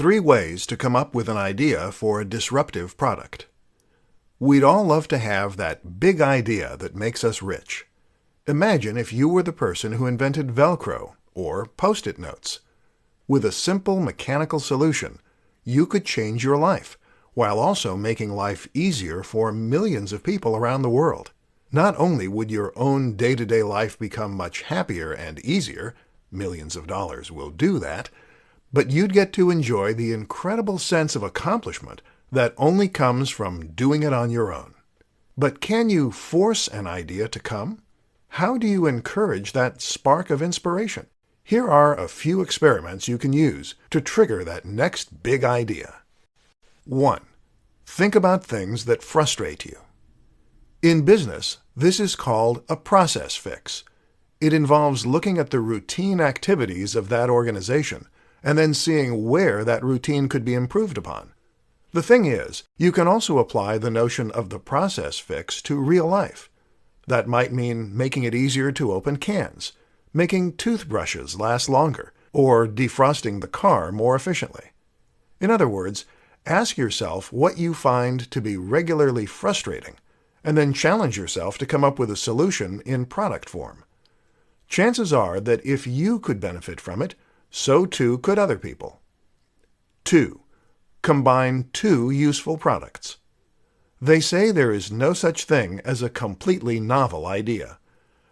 3 ways to come up with an idea for a disruptive product. We'd all love to have that big idea that makes us rich. Imagine if you were the person who invented Velcro or Post-it notes. With a simple mechanical solution, you could change your life, while also making life easier for millions of people around the world. Not only would your own day-to-day life become much happier and easier, millions of dollars will do that, but you'd get to enjoy the incredible sense of accomplishment that only comes from doing it on your own. But can you force an idea to come? How do you encourage that spark of inspiration? Here are a few experiments you can use to trigger that next big idea. 1. Think about things that frustrate you. In business, this is called a process fix. It involves looking at the routine activities of that organization and then seeing where that routine could be improved upon. The thing is, you can also apply the notion of the process fix to real life. That might mean making it easier to open cans, making toothbrushes last longer, or defrosting the car more efficiently. In other words, ask yourself what you find to be regularly frustrating, and then challenge yourself to come up with a solution in product form. Chances are that if you could benefit from it, so too could other people. 2. Combine 2 useful products. They say there is no such thing as a completely novel idea.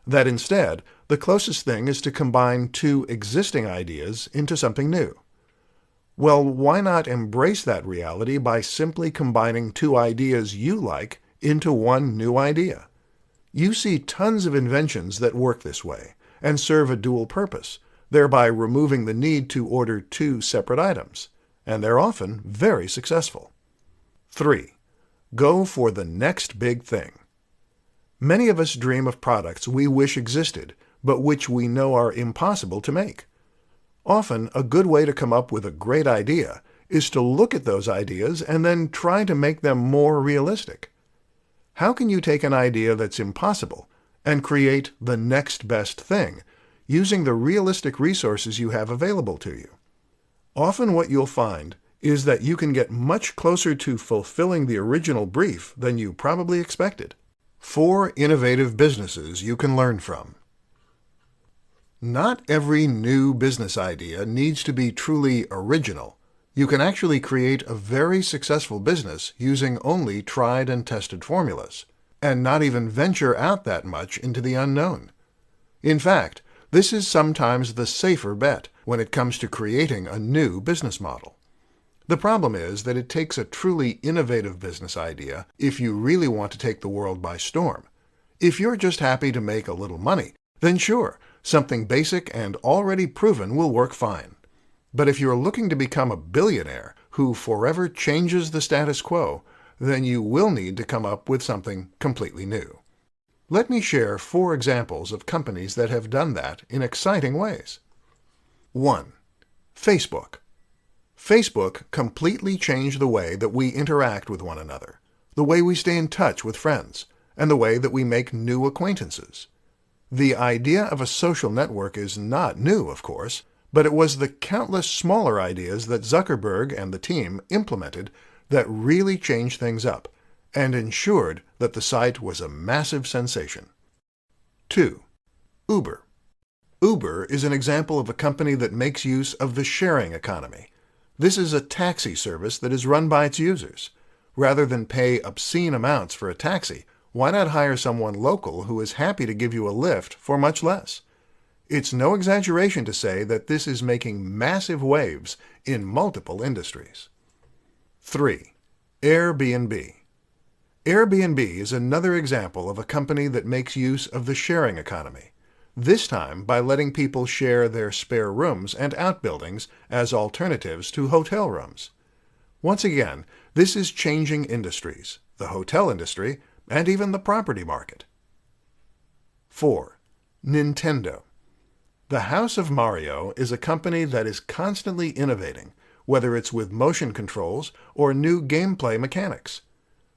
That instead, the closest thing is to combine 2 existing ideas into something new. Well, why not embrace that reality by simply combining 2 ideas you like into one new idea? You see tons of inventions that work this way and serve a dual purpose, thereby removing the need to order 2 separate items. And they're often very successful. 3. Go for the next big thing. Many of us dream of products we wish existed, but which we know are impossible to make. Often, a good way to come up with a great idea is to look at those ideas and then try to make them more realistic. How can you take an idea that's impossible and create the next best thing using the realistic resources you have available to you? Often what you'll find is that you can get much closer to fulfilling the original brief than you probably expected. 4 innovative businesses you can learn from. Not every new business idea needs to be truly original. You can actually create a very successful business using only tried and tested formulas, and not even venture out that much into the unknown. In fact, this is sometimes the safer bet when it comes to creating a new business model. The problem is that it takes a truly innovative business idea if you really want to take the world by storm. If you're just happy to make a little money, then sure, something basic and already proven will work fine. But if you're looking to become a billionaire who forever changes the status quo, then you will need to come up with something completely new. Let me share 4 examples of companies that have done that in exciting ways. 1. Facebook. Facebook completely changed the way that we interact with one another, the way we stay in touch with friends, and the way that we make new acquaintances. The idea of a social network is not new, of course, but it was the countless smaller ideas that Zuckerberg and the team implemented that really changed things up and ensured that the site was a massive sensation. 2. Uber. Uber is an example of a company that makes use of the sharing economy. This is a taxi service that is run by its users. Rather than pay obscene amounts for a taxi, why not hire someone local who is happy to give you a lift for much less? It's no exaggeration to say that this is making massive waves in multiple industries. 3. Airbnb. Airbnb is another example of a company that makes use of the sharing economy, this time by letting people share their spare rooms and outbuildings as alternatives to hotel rooms. Once again, this is changing industries, the hotel industry, and even the property market. 4. Nintendo. The House of Mario is a company that is constantly innovating, whether it's with motion controls or new gameplay mechanics.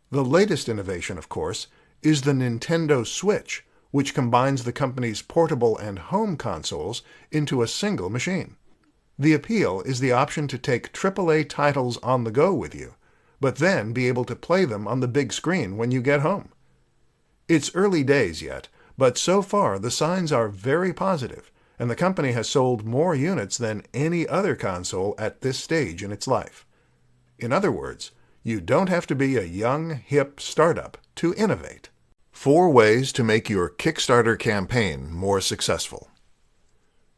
The latest innovation, of course, is the Nintendo Switch, which combines the company's portable and home consoles into a single machine. The appeal is the option to take AAA titles on the go with you, but then be able to play them on the big screen when you get home. It's early days yet, but so far the signs are very positive, and the company has sold more units than any other console at this stage in its life. In other words, you don't have to be a young, hip startup to innovate. 4 ways to make your Kickstarter campaign more successful.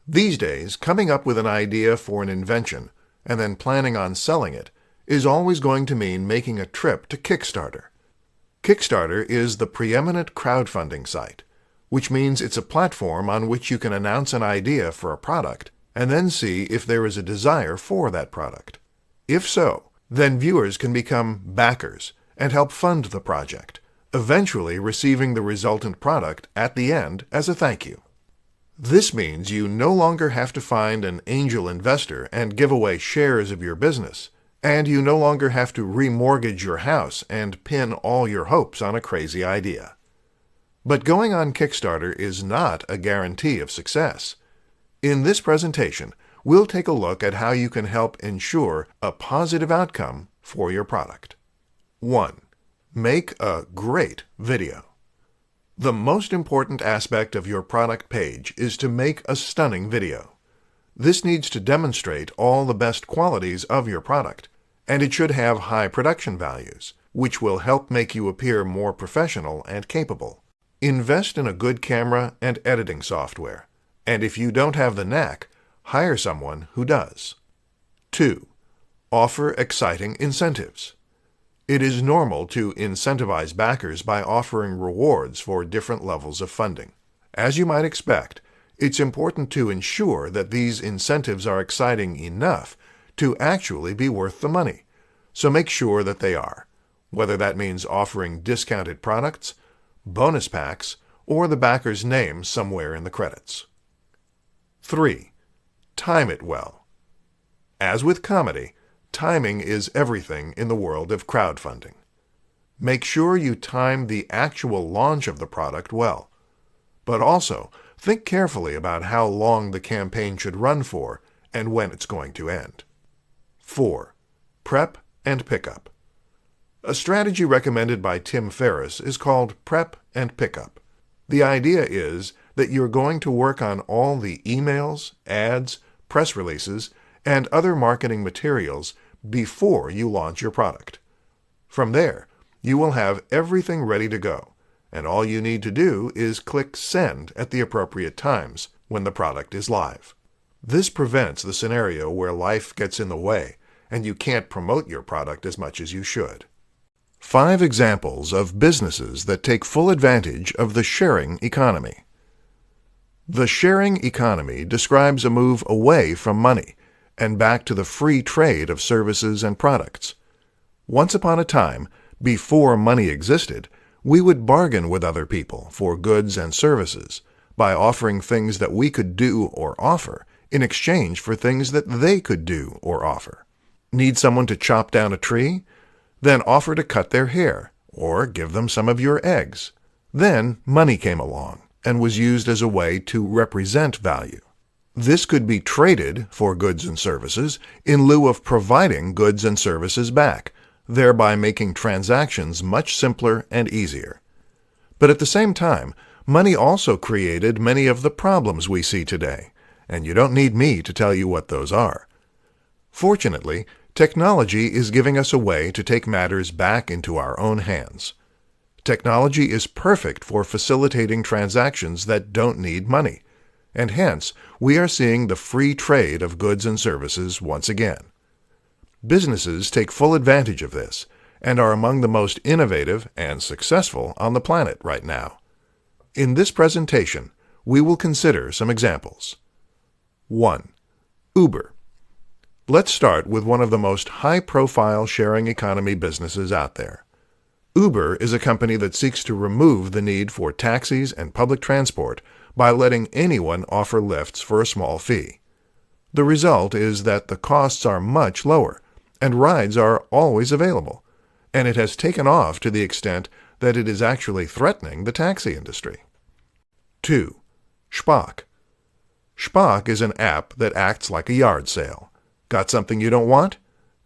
These days, coming up with an idea for an invention and then planning on selling it is always going to mean making a trip to Kickstarter. Kickstarter is the preeminent crowdfunding site, which means it's a platform on which you can announce an idea for a product and then see if there is a desire for that product. If so, then viewers can become backers and help fund the project, eventually receiving the resultant product at the end as a thank you. This means you no longer have to find an angel investor and give away shares of your business, and you no longer have to remortgage your house and pin all your hopes on a crazy idea. But going on Kickstarter is not a guarantee of success. In this presentation, we'll take a look at how you can help ensure a positive outcome for your product. 1. Make a great video. The most important aspect of your product page is to make a stunning video. This needs to demonstrate all the best qualities of your product, and it should have high production values, which will help make you appear more professional and capable. Invest in a good camera and editing software, and if you don't have the knack, hire someone who does. 2. Offer exciting incentives. It is normal to incentivize backers by offering rewards for different levels of funding. As you might expect, it's important to ensure that these incentives are exciting enough to actually be worth the money, so make sure that they are, whether that means offering discounted products, bonus packs, or the backer's name somewhere in the credits. 3. Time it well. As with comedy, timing is everything in the world of crowdfunding. Make sure you time the actual launch of the product well, but also think carefully about how long the campaign should run for and when it's going to end. 4. Prep and pickup. A strategy recommended by Tim Ferriss is called prep and pickup. The idea is that you're going to work on all the emails, ads, press releases, and other marketing materials before you launch your product. From there, you will have everything ready to go, and all you need to do is click send at the appropriate times when the product is live. This prevents the scenario where life gets in the way and you can't promote your product as much as you should. 5 examples of businesses that take full advantage of the sharing economy. The sharing economy describes a move away from money and back to the free trade of services and products. Once upon a time, before money existed, we would bargain with other people for goods and services by offering things that we could do or offer in exchange for things that they could do or offer. Need someone to chop down a tree? Then offer to cut their hair or give them some of your eggs. Then money came along and was used as a way to represent value. This could be traded for goods and services in lieu of providing goods and services back, thereby making transactions much simpler and easier. But at the same time, money also created many of the problems we see today, and you don't need me to tell you what those are. Fortunately, technology is giving us a way to take matters back into our own hands. Technology is perfect for facilitating transactions that don't need money, and hence we are seeing the free trade of goods and services once again. Businesses take full advantage of this and are among the most innovative and successful on the planet right now. In this presentation, we will consider some examples. 1. Uber. Let's start with one of the most high-profile sharing economy businesses out there. Uber is a company that seeks to remove the need for taxis and public transport by letting anyone offer lifts for a small fee. The result is that the costs are much lower, and rides are always available, and it has taken off to the extent that it is actually threatening the taxi industry. 2. Spock. Shpock is an app that acts like a yard sale. Got something you don't want?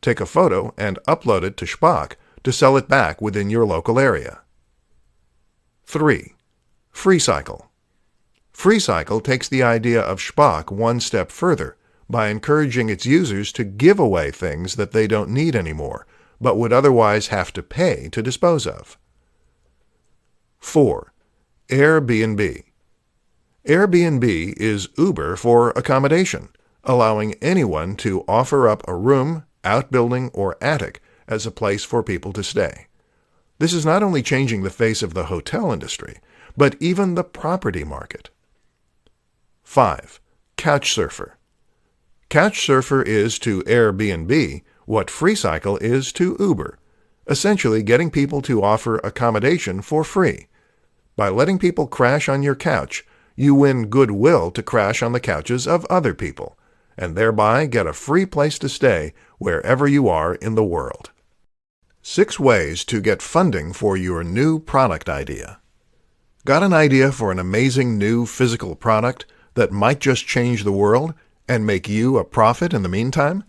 Take a photo and upload it to Shpock to sell it back within your local area. 3. FreeCycle. FreeCycle takes the idea of Shpock one step further by encouraging its users to give away things that they don't need anymore, but would otherwise have to pay to dispose of. 4. Airbnb. Airbnb is Uber for accommodation, allowing anyone to offer up a room, outbuilding, or attic as a place for people to stay. This is not only changing the face of the hotel industry, but even the property market. 5. Couchsurfer. Couchsurfer is to Airbnb what FreeCycle is to Uber, essentially getting people to offer accommodation for free. By letting people crash on your couch, you win goodwill to crash on the couches of other people, and thereby get a free place to stay wherever you are in the world. 6 ways to get funding for your new product idea. Got an idea for an amazing new physical product that might just change the world and make you a profit in the meantime?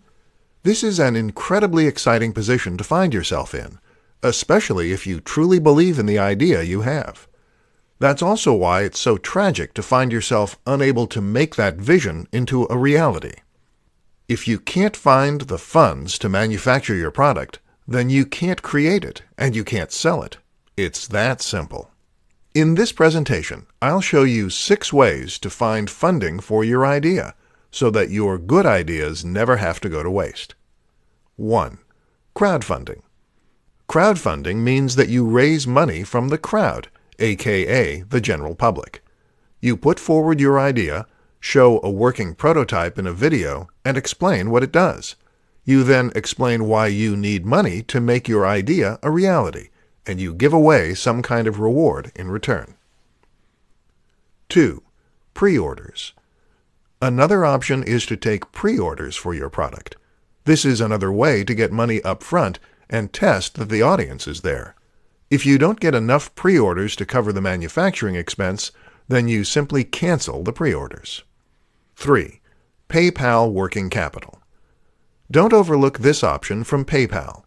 This is an incredibly exciting position to find yourself in, especially if you truly believe in the idea you have. That's also why it's so tragic to find yourself unable to make that vision into a reality. If you can't find the funds to manufacture your product, then you can't create it and you can't sell it. It's that simple. In this presentation, I'll show you 6 ways to find funding for your idea so that your good ideas never have to go to waste. 1. Crowdfunding. Crowdfunding means that you raise money from the crowd, aka the general public. You put forward your idea, show a working prototype in a video, and explain what it does. You then explain why you need money to make your idea a reality, and you give away some kind of reward in return. 2. Pre-orders. Another option is to take pre-orders for your product. This is another way to get money up front and test that the audience is there. If you don't get enough pre-orders to cover the manufacturing expense, then you simply cancel the pre-orders. 3. PayPal Working Capital. Don't overlook this option from PayPal.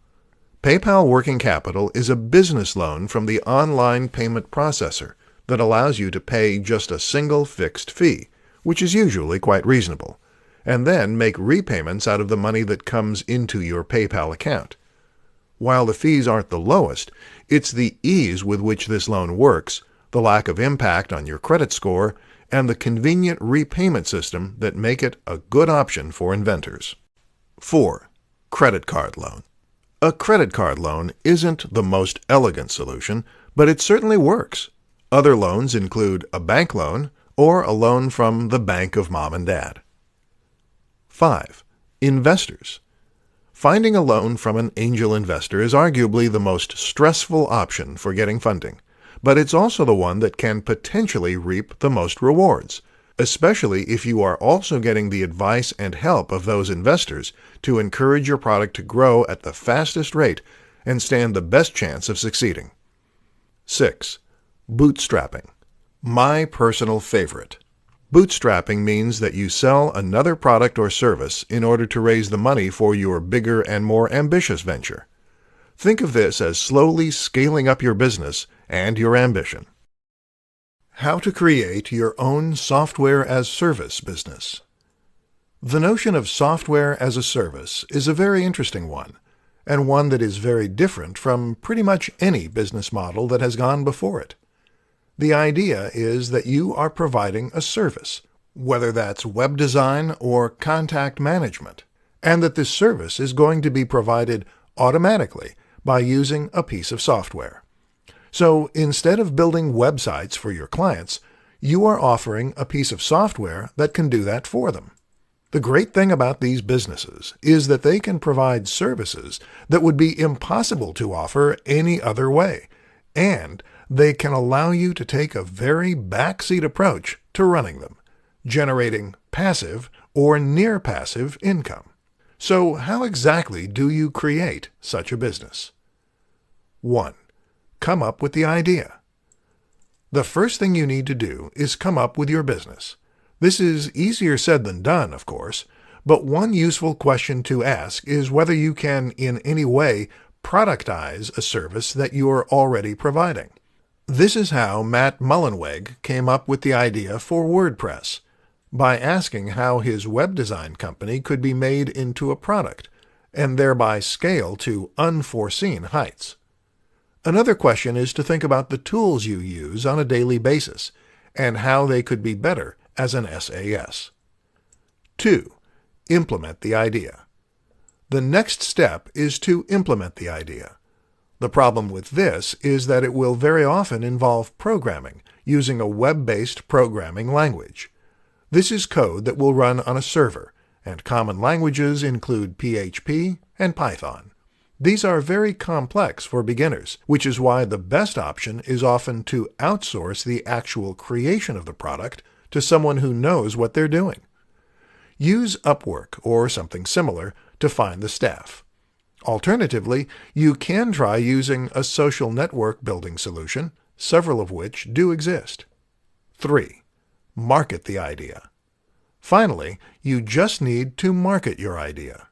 PayPal Working Capital is a business loan from the online payment processor that allows you to pay just a single fixed fee, which is usually quite reasonable, and then make repayments out of the money that comes into your PayPal account. While the fees aren't the lowest, it's the ease with which this loan works, the lack of impact on your credit score, and the convenient repayment system that make it a good option for inventors. 4. Credit card loan. A credit card loan isn't the most elegant solution, but it certainly works. Other loans include a bank loan or a loan from the bank of mom and dad. 5. Investors. Finding a loan from an angel investor is arguably the most stressful option for getting funding, but it's also the one that can potentially reap the most rewards, especially if you are also getting the advice and help of those investors to encourage your product to grow at the fastest rate and stand the best chance of succeeding. 6. Bootstrapping. My personal favorite. Bootstrapping means that you sell another product or service in order to raise the money for your bigger and more ambitious venture. Think of this as slowly scaling up your business and your ambition. How to create your own software-as-service business. The notion of software as a service is a very interesting one, and one that is very different from pretty much any business model that has gone before it. The idea is that you are providing a service, whether that's web design or contact management, and that this service is going to be provided automatically by using a piece of software. So instead of building websites for your clients, you are offering a piece of software that can do that for them. The great thing about these businesses is that they can provide services that would be impossible to offer any other way, and they can allow you to take a very backseat approach to running them, generating passive or near-passive income. So how exactly do you create such a business? 1. Come up with the idea. The first thing you need to do is come up with your business. This is easier said than done, of course, but one useful question to ask is whether you can in any way productize a service that you are already providing. This is how Matt Mullenweg came up with the idea for WordPress, by asking how his web design company could be made into a product, and thereby scale to unforeseen heights. Another question is to think about the tools you use on a daily basis, and how they could be better as an SAS. 2. Implement the idea. The next step is to implement the idea. The problem with this is that it will very often involve programming using a web-based programming language. This is code that will run on a server, and common languages include PHP and Python. These are very complex for beginners, which is why the best option is often to outsource the actual creation of the product to someone who knows what they're doing. Use Upwork or something similar to find the staff. Alternatively, you can try using a social network building solution, several of which do exist. 3. Market the idea. Finally, you just need to market your idea.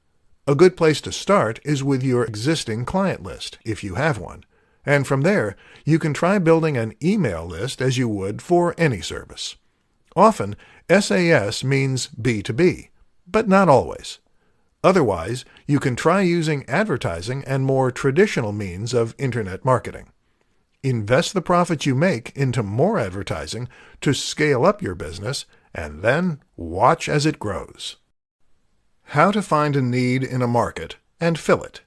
A good place to start is with your existing client list, if you have one, and from there you can try building an email list as you would for any service. Often, SAS means B2B, but not always. Otherwise, you can try using advertising and more traditional means of internet marketing. Invest the profits you make into more advertising to scale up your business, and then watch as it grows. How to find a need in a market and fill it.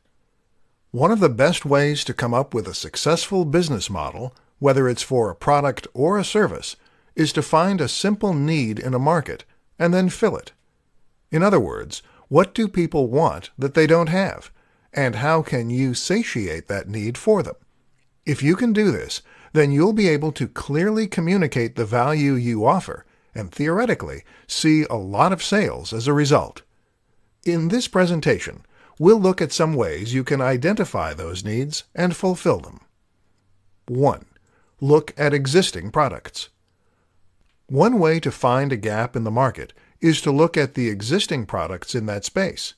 One of the best ways to come up with a successful business model, whether it's for a product or a service, is to find a simple need in a market and then fill it. In other words, what do people want that they don't have, and how can you satiate that need for them? If you can do this, then you'll be able to clearly communicate the value you offer and theoretically see a lot of sales as a result. In this presentation, we'll look at some ways you can identify those needs and fulfill them. 1. Look at existing products. One way to find a gap in the market is to look at the existing products in that space.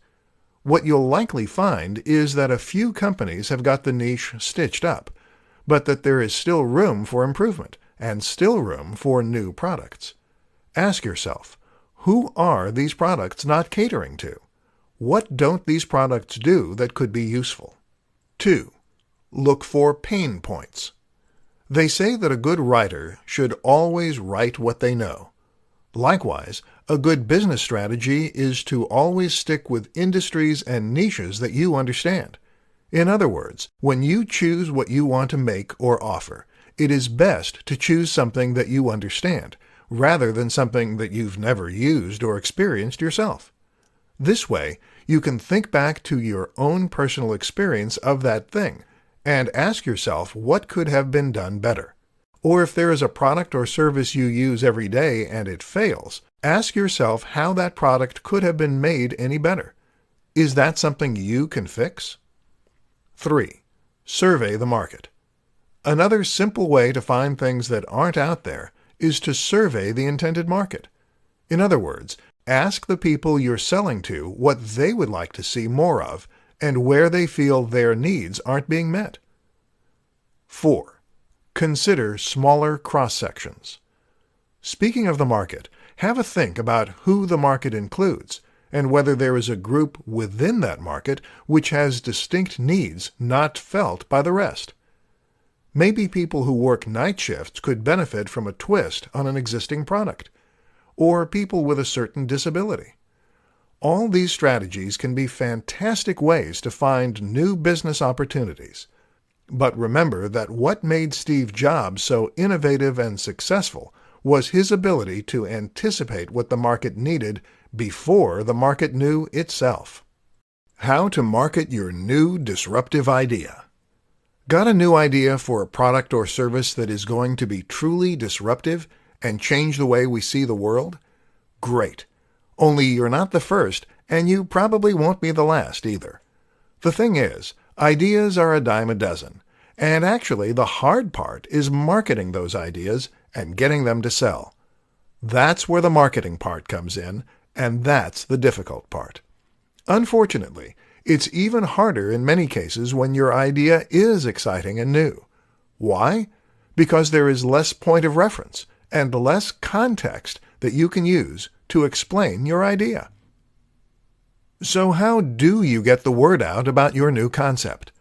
What you'll likely find is that a few companies have got the niche stitched up, but that there is still room for improvement and still room for new products. Ask yourself, who are these products not catering to? What don't these products do that could be useful? 2. Look for pain points. They say that a good writer should always write what they know. Likewise, a good business strategy is to always stick with industries and niches that you understand. In other words, when you choose what you want to make or offer, it is best to choose something that you understand, rather than something that you've never used or experienced yourself. This way, you can think back to your own personal experience of that thing and ask yourself what could have been done better. Or if there is a product or service you use every day and it fails, ask yourself how that product could have been made any better. Is that something you can fix? 3. Survey the market. Another simple way to find things that aren't out there is to survey the intended market. In other words, ask the people you're selling to what they would like to see more of and where they feel their needs aren't being met. 4. Consider smaller cross-sections. Speaking of the market, have a think about who the market includes and whether there is a group within that market which has distinct needs not felt by the rest. Maybe people who work night shifts could benefit from a twist on an existing product, or people with a certain disability. All these strategies can be fantastic ways to find new business opportunities. But remember that what made Steve Jobs so innovative and successful was his ability to anticipate what the market needed before the market knew itself. How to market your new disruptive idea. Got a new idea for a product or service that is going to be truly disruptive and change the way we see the world? Great. Only you're not the first, and you probably won't be the last either. The thing is, ideas are a dime a dozen, and actually the hard part is marketing those ideas and getting them to sell. That's where the marketing part comes in, and that's the difficult part. Unfortunately, it's even harder in many cases when your idea is exciting and new. Why? Because there is less point of reference and less context that you can use to explain your idea. So how do you get the word out about your new concept?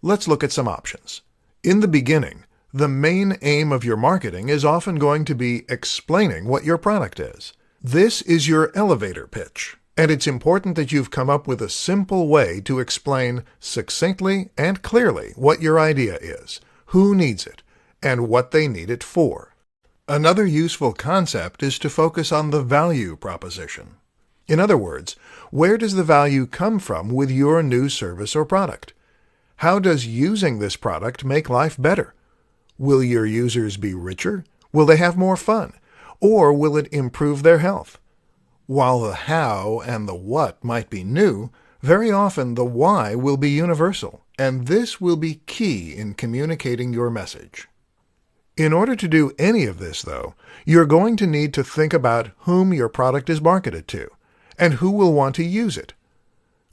Let's look at some options. In the beginning, the main aim of your marketing is often going to be explaining what your product is. This is your elevator pitch, and it's important that you've come up with a simple way to explain succinctly and clearly what your idea is, who needs it, and what they need it for. Another useful concept is to focus on the value proposition. In other words, where does the value come from with your new service or product? How does using this product make life better? Will your users be richer? Will they have more fun? Or will it improve their health? While the how and the what might be new, very often the why will be universal, and this will be key in communicating your message. In order to do any of this, though, you're going to need to think about whom your product is marketed to, and who will want to use it.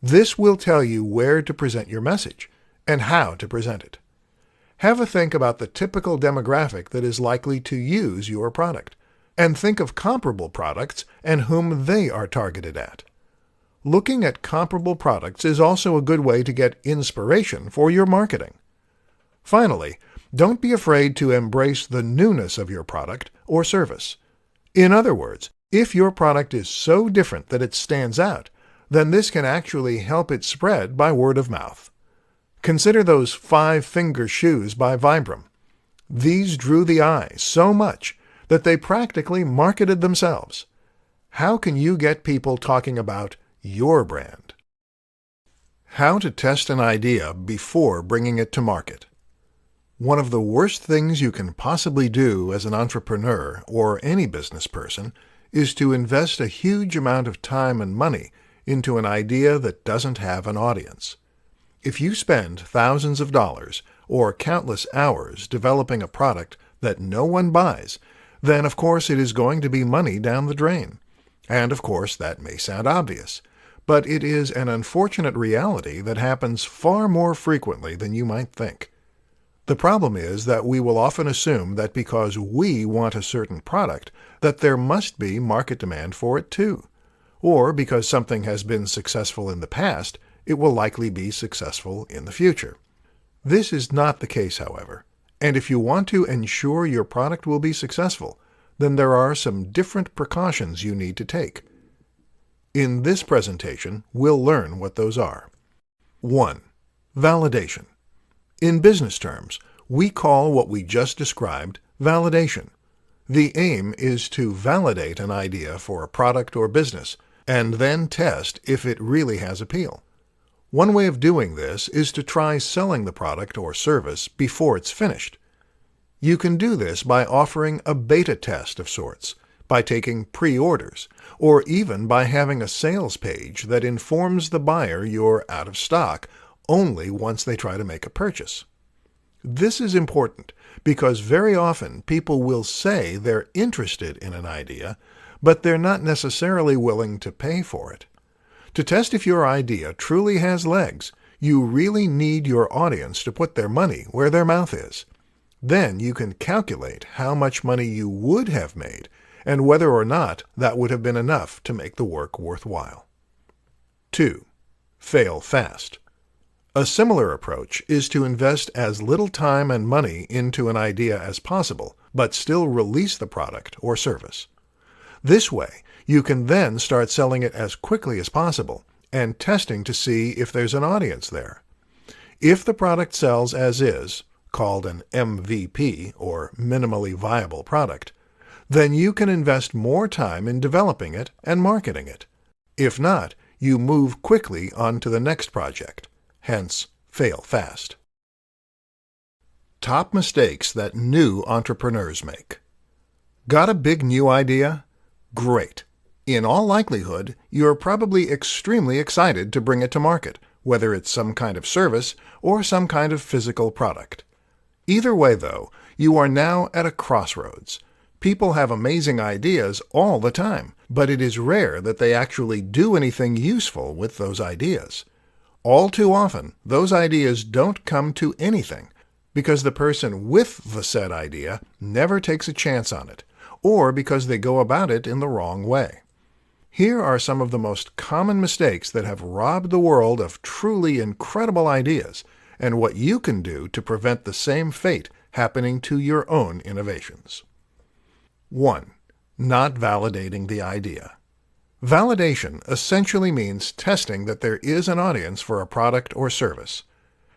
This will tell you where to present your message, and how to present it. Have a think about the typical demographic that is likely to use your product, and think of comparable products and whom they are targeted at. Looking at comparable products is also a good way to get inspiration for your marketing. Finally, don't be afraid to embrace the newness of your product or service. In other words, if your product is so different that it stands out, then this can actually help it spread by word of mouth. Consider those 5-finger shoes by Vibram. These drew the eye so much that they practically marketed themselves. How can you get people talking about your brand? How to test an idea before bringing it to market. One of the worst things you can possibly do as an entrepreneur or any business person is to invest a huge amount of time and money into an idea that doesn't have an audience. If you spend thousands of dollars or countless hours developing a product that no one buys, then of course it is going to be money down the drain. And of course that may sound obvious, but it is an unfortunate reality that happens far more frequently than you might think. The problem is that we will often assume that because we want a certain product, that there must be market demand for it too. Or because something has been successful in the past, it will likely be successful in the future. This is not the case, however, and if you want to ensure your product will be successful, then there are some different precautions you need to take. In this presentation, we'll learn what those are. 1. Validation. In business terms, we call what we just described validation. The aim is to validate an idea for a product or business, and then test if it really has appeal. One way of doing this is to try selling the product or service before it's finished. You can do this by offering a beta test of sorts, by taking pre-orders, or even by having a sales page that informs the buyer you're out of stock only once they try to make a purchase. This is important because very often people will say they're interested in an idea, but they're not necessarily willing to pay for it. To test if your idea truly has legs, you really need your audience to put their money where their mouth is. Then you can calculate how much money you would have made and whether or not that would have been enough to make the work worthwhile. 2. Fail fast. A similar approach is to invest as little time and money into an idea as possible, but still release the product or service. This way, you can then start selling it as quickly as possible and testing to see if there's an audience there. If the product sells as is, called an MVP or minimally viable product, then you can invest more time in developing it and marketing it. If not, you move quickly on to the next project. Hence, fail fast. Top mistakes that new entrepreneurs make. Got a big new idea? Great. In all likelihood, you're probably extremely excited to bring it to market, whether it's some kind of service or some kind of physical product. Either way, though, you are now at a crossroads. People have amazing ideas all the time, but it is rare that they actually do anything useful with those ideas. All too often, those ideas don't come to anything because the person with the said idea never takes a chance on it, or because they go about it in the wrong way. Here are some of the most common mistakes that have robbed the world of truly incredible ideas, and what you can do to prevent the same fate happening to your own innovations. 1. Not validating the idea. Validation essentially means testing that there is an audience for a product or service.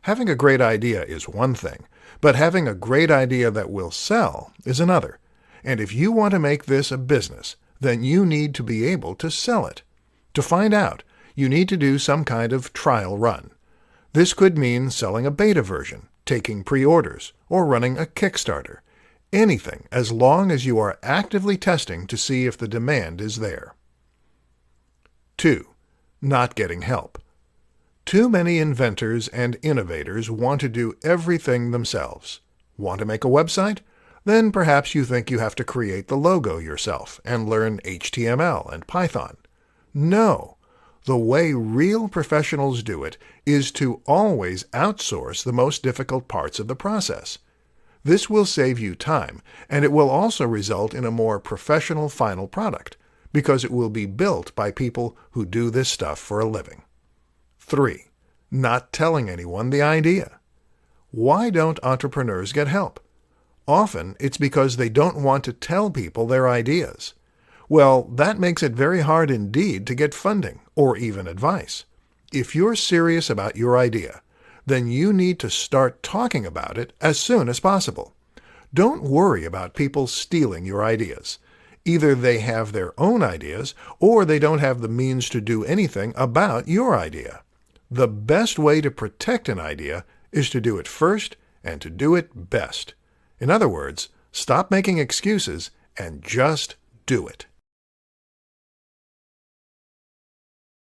Having a great idea is one thing, but having a great idea that will sell is another. And if you want to make this a business, then you need to be able to sell it. To find out, you need to do some kind of trial run. This could mean selling a beta version, taking pre-orders, or running a kickstarter. Anything, as long as you are actively testing to see if the demand is there. 2. Not getting help. Too many inventors and innovators want to do everything themselves. Want to make a website? Then perhaps you think you have to create the logo yourself and learn HTML and Python. No. The way real professionals do it is to always outsource the most difficult parts of the process. This will save you time, and it will also result in a more professional final product, because it will be built by people who do this stuff for a living. 3. Not telling anyone the idea. Why don't entrepreneurs get help? Often it's because they don't want to tell people their ideas. Well, that makes it very hard indeed to get funding or even advice. If you're serious about your idea, then you need to start talking about it as soon as possible. Don't worry about people stealing your ideas. Either they have their own ideas, or they don't have the means to do anything about your idea. The best way to protect an idea is to do it first and to do it best. In other words, stop making excuses and just do it.